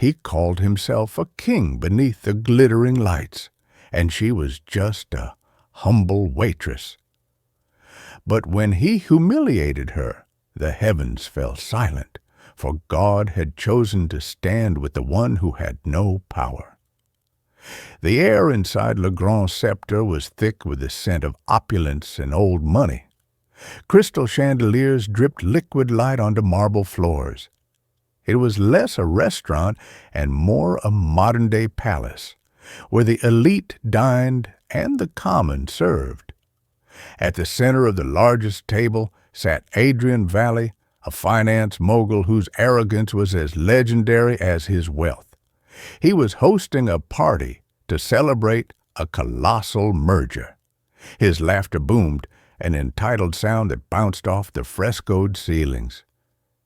He called himself a king beneath the glittering lights, and she was just a humble waitress. But when he humiliated her, the heavens fell silent, for God had chosen to stand with the one who had no power. The air inside Le Grand Sceptre was thick with the scent of opulence and old money. Crystal chandeliers dripped liquid light onto marble floors. It was less a restaurant and more a modern-day palace, where the elite dined and the common served. At the center of the largest table sat Adrian Valley, a finance mogul whose arrogance was as legendary as his wealth. He was hosting a party to celebrate a colossal merger. His laughter boomed, an entitled sound that bounced off the frescoed ceilings.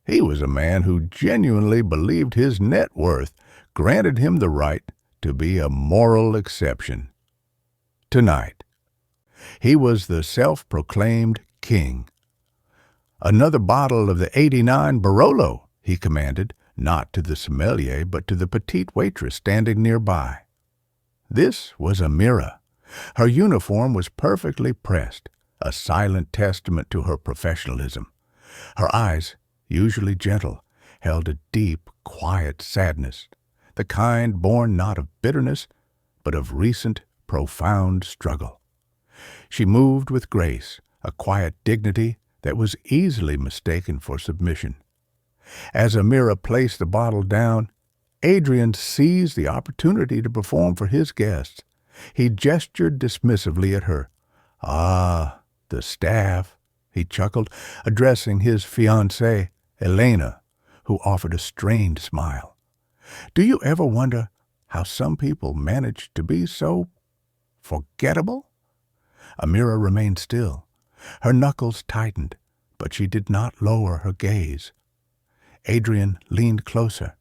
He was a man who genuinely believed his net worth granted him the right to be a moral exception. Tonight, he was the self-proclaimed king. "Another bottle of the '89 Barolo," he commanded, not to the sommelier, but to the petite waitress standing nearby. This was Amira. Her uniform was perfectly pressed, a silent testament to her professionalism. Her eyes, usually gentle, held a deep, quiet sadness, the kind born not of bitterness, but of recent, profound struggle. She moved with grace, a quiet dignity that was easily mistaken for submission. As Amira placed the bottle down, Adrian seized the opportunity to perform for his guests. He gestured dismissively at her. "Ah, the staff," he chuckled, addressing his fiancée, Elena, who offered a strained smile. "Do you ever wonder how some people manage to be so forgettable?" Amira remained still. Her knuckles tightened, but she did not lower her gaze. Adrian leaned closer,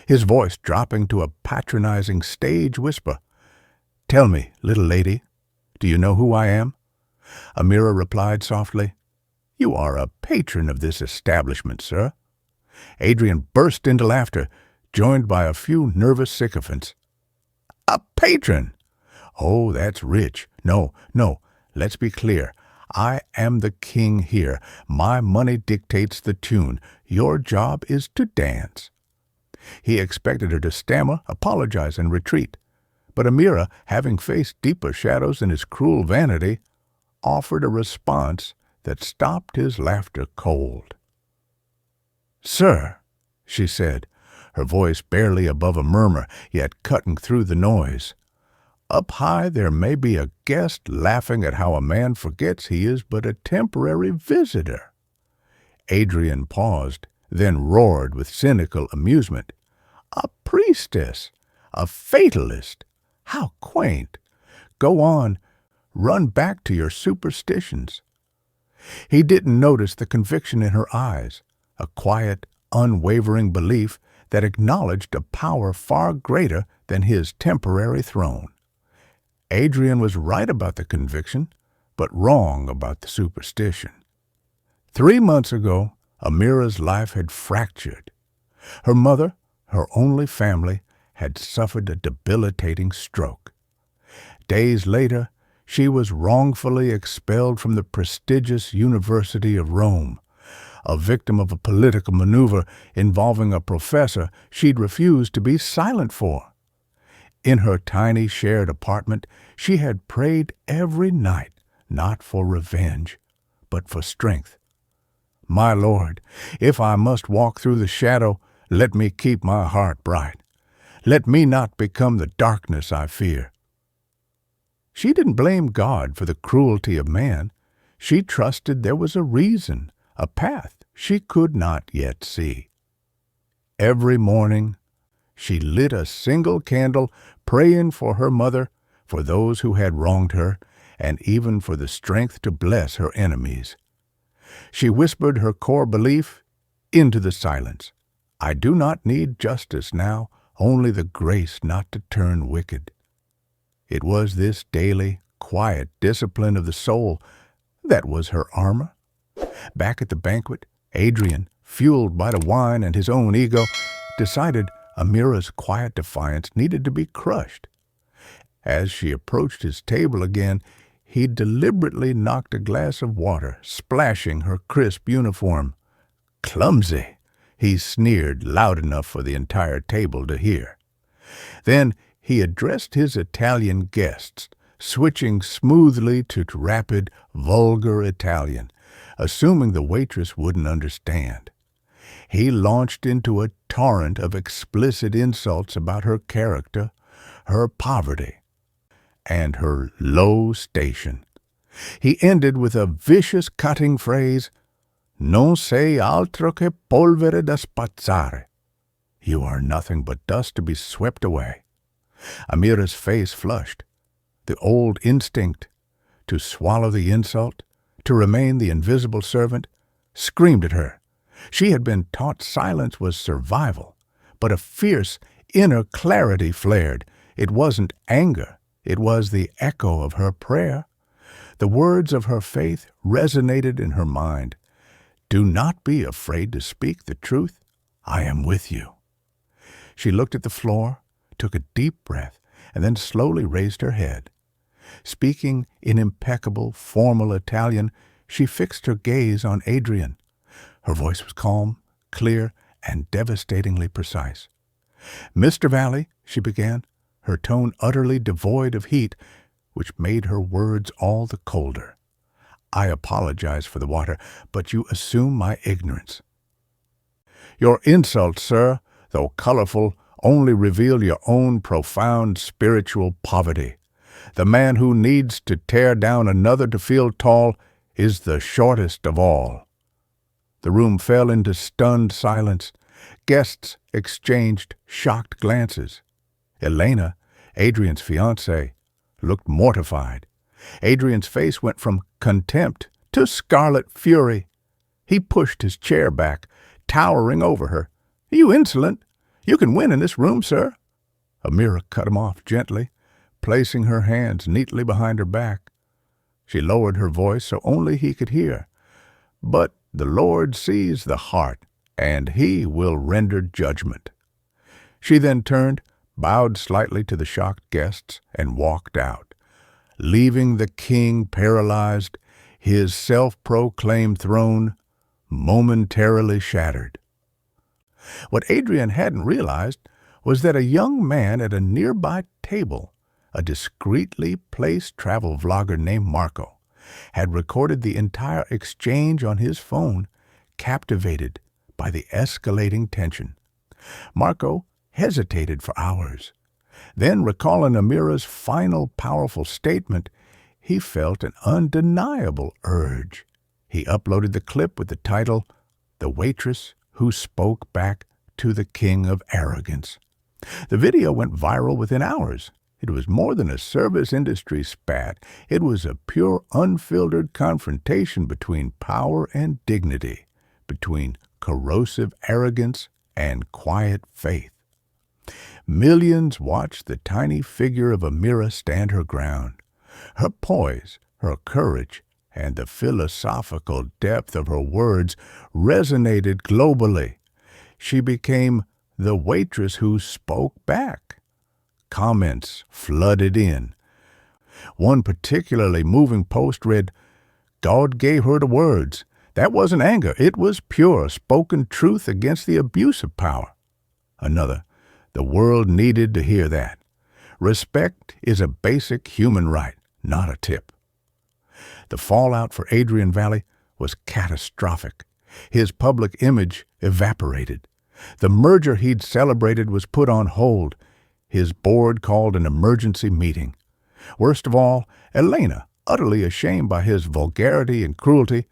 his voice dropping to a patronizing stage whisper. "Tell me, little lady, do you know who I am?" Amira replied softly, "You are a patron of this establishment, sir." Adrian burst into laughter, joined by a few nervous sycophants. "A patron? Oh, that's rich. No, let's be clear. I am the king here. My money dictates the tune. Your job is to dance." He expected her to stammer, apologize, and retreat. But Amira, having faced deeper shadows than his cruel vanity, offered a response that stopped his laughter cold. "Sir," she said, her voice barely above a murmur, yet cutting through the noise, "up high there may be a guest laughing at how a man forgets he is but a temporary visitor." Adrian paused, then roared with cynical amusement. "A priestess! A fatalist! How quaint! Go on, run back to your superstitions." He didn't notice the conviction in her eyes, a quiet, unwavering belief that acknowledged a power far greater than his temporary throne. Adrian was right about the conviction, but wrong about the superstition. 3 months ago, Amira's life had fractured. Her mother, her only family, had suffered a debilitating stroke. Days later, she was wrongfully expelled from the prestigious University of Rome, a victim of a political maneuver involving a professor she'd refused to be silent for. In her tiny shared apartment, she had prayed every night, not for revenge, but for strength. "My Lord, if I must walk through the shadow, let me keep my heart bright. Let me not become the darkness I fear." She didn't blame God for the cruelty of man. She trusted there was a reason, a path she could not yet see. Every morning, she lit a single candle, praying for her mother, for those who had wronged her, and even for the strength to bless her enemies. She whispered her core belief into the silence. "I do not need justice now, only the grace not to turn wicked." It was this daily, quiet discipline of the soul that was her armor. Back at the banquet, Adrian, fueled by the wine and his own ego, decided Amira's quiet defiance needed to be crushed. As she approached his table again, he deliberately knocked a glass of water, splashing her crisp uniform. "Clumsy," he sneered loud enough for the entire table to hear. Then he addressed his Italian guests, switching smoothly to rapid, vulgar Italian, assuming the waitress wouldn't understand. He launched into a torrent of explicit insults about her character, her poverty, and her low station. He ended with a vicious cutting phrase, "Non sei altro che polvere da spazzare." "You are nothing but dust to be swept away." Amira's face flushed. The old instinct to swallow the insult, to remain the invisible servant, screamed at her. She had been taught silence was survival, but a fierce inner clarity flared. It wasn't anger. It was the echo of her prayer. The words of her faith resonated in her mind. "Do not be afraid to speak the truth. I am with you." She looked at the floor, took a deep breath, and then slowly raised her head. Speaking in impeccable, formal Italian, she fixed her gaze on Adrian. Her voice was calm, clear, and devastatingly precise. "Mr. Valley," she began, her tone utterly devoid of heat, which made her words all the colder. "I apologize for the water, but you assume my ignorance. Your insults, sir, though colorful, only reveal your own profound spiritual poverty. The man who needs to tear down another to feel tall is the shortest of all." The room fell into stunned silence. Guests exchanged shocked glances. Elena, Adrian's fiancée, looked mortified. Adrian's face went from contempt to scarlet fury. He pushed his chair back, towering over her. "You insolent! You can win in this room, sir." Amira cut him off gently, placing her hands neatly behind her back. She lowered her voice so only he could hear. "But the Lord sees the heart, and he will render judgment." She then turned, bowed slightly to the shocked guests, and walked out, leaving the king paralyzed, his self-proclaimed throne momentarily shattered. What Adrian hadn't realized was that a young man at a nearby table, a discreetly placed travel vlogger named Marco, had recorded the entire exchange on his phone, captivated by the escalating tension. Marco hesitated for hours. Then, recalling Amira's final powerful statement, he felt an undeniable urge. He uploaded the clip with the title, "The Waitress Who Spoke Back to the King of Arrogance." The video went viral within hours. It was more than a service industry spat. It was a pure, unfiltered confrontation between power and dignity, between corrosive arrogance and quiet faith. Millions watched the tiny figure of Amira stand her ground. Her poise, her courage, and the philosophical depth of her words resonated globally. She became the waitress who spoke back. Comments flooded in. One particularly moving post read, "God gave her the words. That wasn't anger. It was pure, spoken truth against the abuse of power." Another, "The world needed to hear that. Respect is a basic human right, not a tip." The fallout for Adrian Valley was catastrophic. His public image evaporated. The merger he'd celebrated was put on hold. His board called an emergency meeting. Worst of all, Elena, utterly ashamed by his vulgarity and cruelty,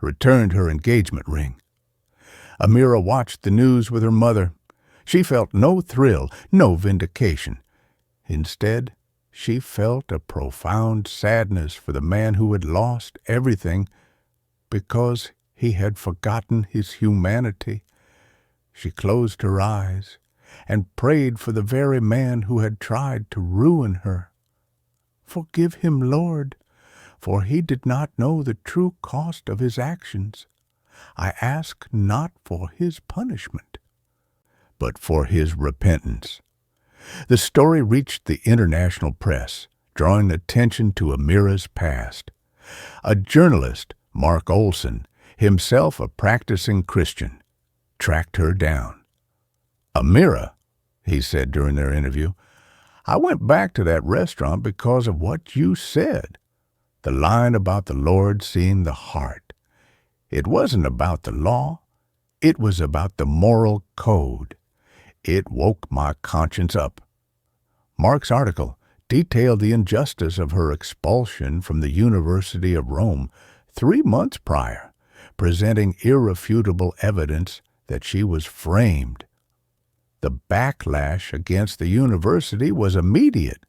returned her engagement ring. Amira watched the news with her mother. She felt no thrill, no vindication. Instead, she felt a profound sadness for the man who had lost everything because he had forgotten his humanity. She closed her eyes and prayed for the very man who had tried to ruin her. "Forgive him, Lord, for he did not know the true cost of his actions. I ask not for his punishment." but for his repentance. The story reached the international press, drawing attention to Amira's past. A journalist, Mark Olson, himself a practicing Christian, tracked her down. "Amira," he said during their interview, "I went back to that restaurant because of what you said. The line about the Lord seeing the heart. It wasn't about the law. It was about the moral code. It woke my conscience up." Mark's article detailed the injustice of her expulsion from the University of Rome 3 months prior, presenting irrefutable evidence that she was framed. The backlash against the university was immediate.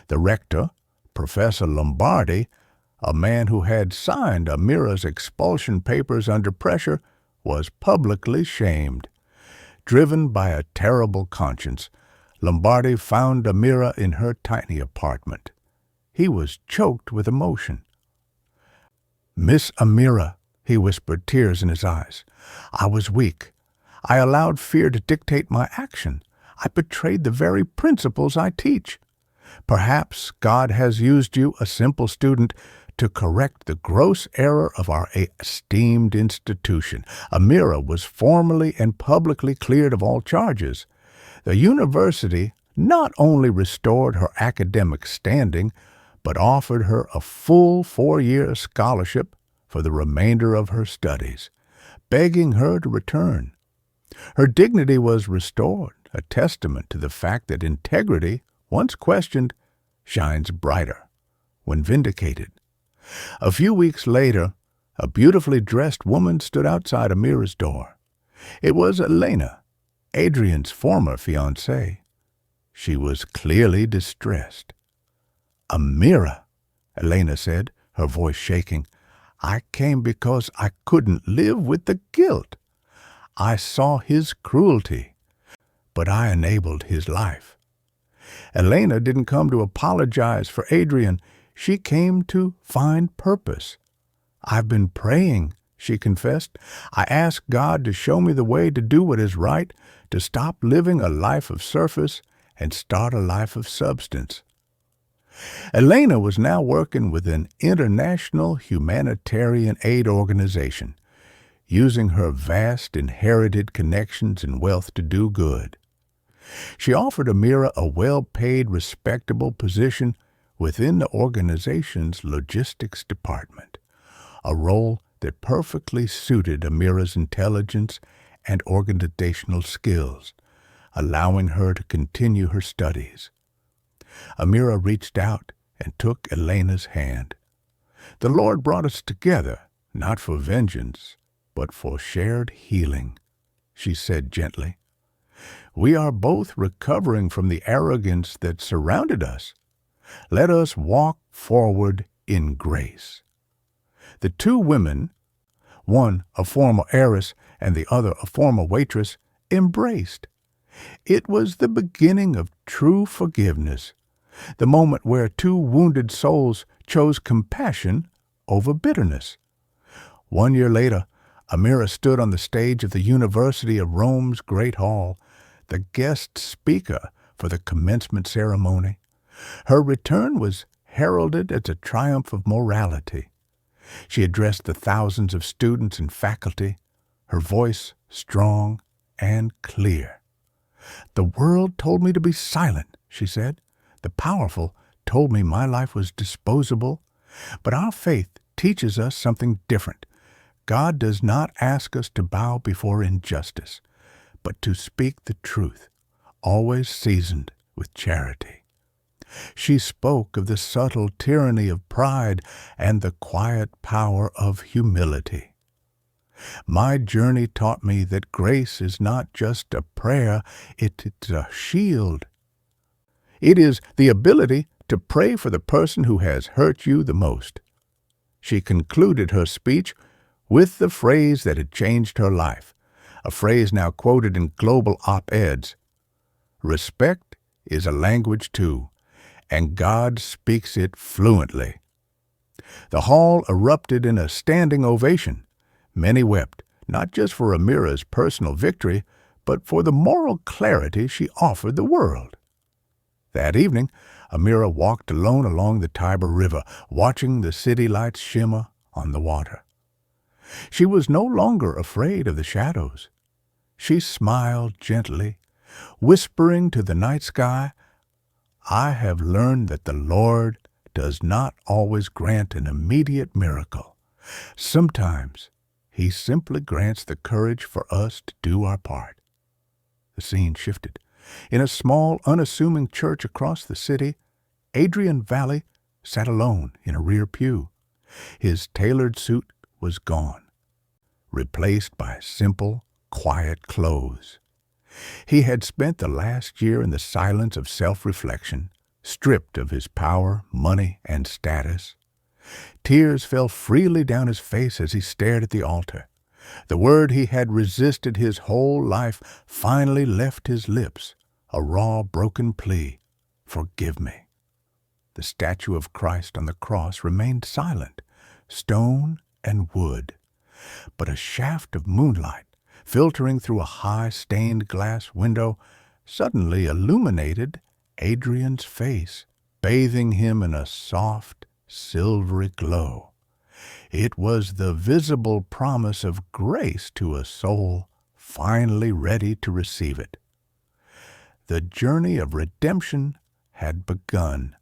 The rector, Professor Lombardi, a man who had signed Amira's expulsion papers under pressure, was publicly shamed. Driven by a terrible conscience, Lombardi found Amira in her tiny apartment. He was choked with emotion. "Miss Amira," he whispered, tears in his eyes, "I was weak. I allowed fear to dictate my action. I betrayed the very principles I teach. Perhaps God has used you, a simple student, to correct the gross error of our esteemed institution." Amira was formally and publicly cleared of all charges. The university not only restored her academic standing, but offered her a full 4-year scholarship for the remainder of her studies, begging her to return. Her dignity was restored, a testament to the fact that integrity, once questioned, shines brighter when vindicated. A few weeks later, a beautifully dressed woman stood outside Amira's door. It was Elena, Adrian's former fiancée. She was clearly distressed. "Amira," Elena said, her voice shaking, "I came because I couldn't live with the guilt. I saw his cruelty, but I enabled his life." Elena didn't come to apologize for Adrian. She came to find purpose. "I've been praying," she confessed. "I asked God to show me the way to do what is right, to stop living a life of surface and start a life of substance." Elena was now working with an international humanitarian aid organization, using her vast inherited connections and wealth to do good. She offered Amira a well-paid, respectable position within the organization's logistics department, a role that perfectly suited Amira's intelligence and organizational skills, allowing her to continue her studies. Amira reached out and took Elena's hand. "The Lord brought us together, not for vengeance, but for shared healing," she said gently. "We are both recovering from the arrogance that surrounded us. Let us walk forward in grace." The two women, one a former heiress and the other a former waitress, embraced. It was the beginning of true forgiveness, the moment where two wounded souls chose compassion over bitterness. 1 year later, Amira stood on the stage of the University of Rome's Great Hall, the guest speaker for the commencement ceremony. Her return was heralded as a triumph of morality. She addressed the thousands of students and faculty, her voice strong and clear. "The world told me to be silent," she said. "The powerful told me my life was disposable. But our faith teaches us something different. God does not ask us to bow before injustice, but to speak the truth, always seasoned with charity." She spoke of the subtle tyranny of pride and the quiet power of humility. "My journey taught me that grace is not just a prayer, it is a shield. It is the ability to pray for the person who has hurt you the most." She concluded her speech with the phrase that had changed her life, a phrase now quoted in global op-eds. "Respect is a language too, and God speaks it fluently." The hall erupted in a standing ovation. Many wept, not just for Amira's personal victory, but for the moral clarity she offered the world. That evening, Amira walked alone along the Tiber River, watching the city lights shimmer on the water. She was no longer afraid of the shadows. She smiled gently, whispering to the night sky, "I have learned that the Lord does not always grant an immediate miracle. Sometimes He simply grants the courage for us to do our part." The scene shifted. In a small, unassuming church across the city, Adrian Valley sat alone in a rear pew. His tailored suit was gone, replaced by simple, quiet clothes. He had spent the last year in the silence of self-reflection, stripped of his power, money, and status. Tears fell freely down his face as he stared at the altar. The word he had resisted his whole life finally left his lips, a raw, broken plea, "Forgive me." The statue of Christ on the cross remained silent, stone and wood. But a shaft of moonlight, filtering through a high stained glass window, suddenly illuminated Adrian's face, bathing him in a soft, silvery glow. It was the visible promise of grace to a soul finally ready to receive it. The journey of redemption had begun.